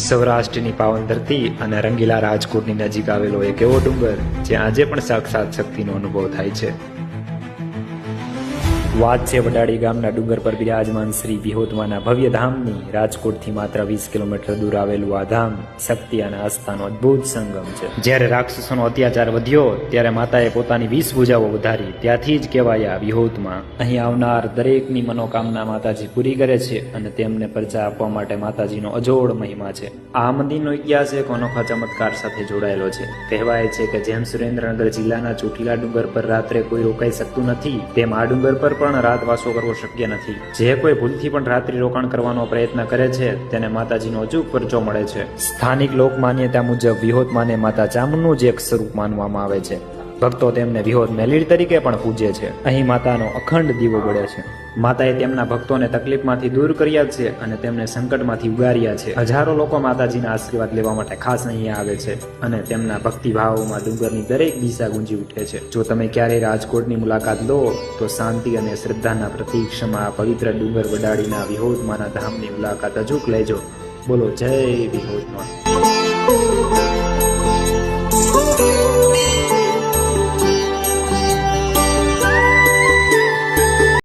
સૌરાષ્ટ્રની પાવન ધરતી અને રંગીલા રાજકોટની નજીક આવેલો એક એવો ડુંગર જ્યાં આજે પણ સાક્ષાત શક્તિનો અનુભવ થાય છે। વાત છે વડાળી ગામના ડુંગર પર બિરાજમાન શ્રી વિહોતમાના ભવ્ય ધામની। રાજકોટથી માત્ર 20 કિલોમીટર દૂર આવેલું આ ધામ શક્તિ અને આસ્થાનો અદ્ભુત સંગમ છે। જ્યારે રાક્ષસોનો અત્યાચાર વધ્યો ત્યારે માતાએ પોતાની 20 ભુજાઓ વધારી। ત્યાંથી જ કહેવાયા વિહોતમાં। અહીં આવનાર દરેકની મનોકામના માતાજી પૂરી કરે છે અને તેમને પ્રજા આપવા માટે માતાજીનો અજોડ મહિમા છે। આ મંદિરનો ઇતિહાસ એક અનોખા ચમત્કાર સાથે જોડાયેલો છે। કહેવાય છે કે જેમ સુરેન્દ્રનગર જિલ્લાના ચોટીલા ડુંગર પર રાત્રે કોઈ રોકાઈ શકતું નથી, તેમ આ ડુંગર પર પણ રાતવાસો કરવો શક્ય નથી। જે કોઈ ભૂલથી પણ રાત્રિ રોકાણ કરવાનો પ્રયત્ન કરે છે તેને માતાજીનો અચૂક પરચો મળે છે। સ્થાનિક લોક માન્યતા મુજબ વિહોતમાને માતા ચામુંડનું જ એક સ્વરૂપ માનવામાં આવે છે। ભક્તો તેમને વિહોત મેલીડ તરીકે પણ પૂજે છે। અહીં માતાનો અખંડ દીવો બળે છે। માતાએ તેમના ભક્તોને તકલીફમાંથી દૂર કર્યા છે અને તેમને સંકટમાંથી ઉગાર્યા છે। હજારો લોકો માતાજીના આશીર્વાદ લેવા માટે ખાસ અહીંયા આવે છે અને તેમના ભક્તિભાવોમાં ડુંગરની દરેક દિશા ગુંજી ઉઠે છે। જો તમે ક્યારેય રાજકોટની મુલાકાત લો તો શાંતિ અને શ્રદ્ધાના પ્રતીક ક્ષમા પવિત્ર ડુંગર વડાળીના વિહોતમાના ધામની મુલાકાત અચૂક લેજો। બોલો જય વિહોતમાં।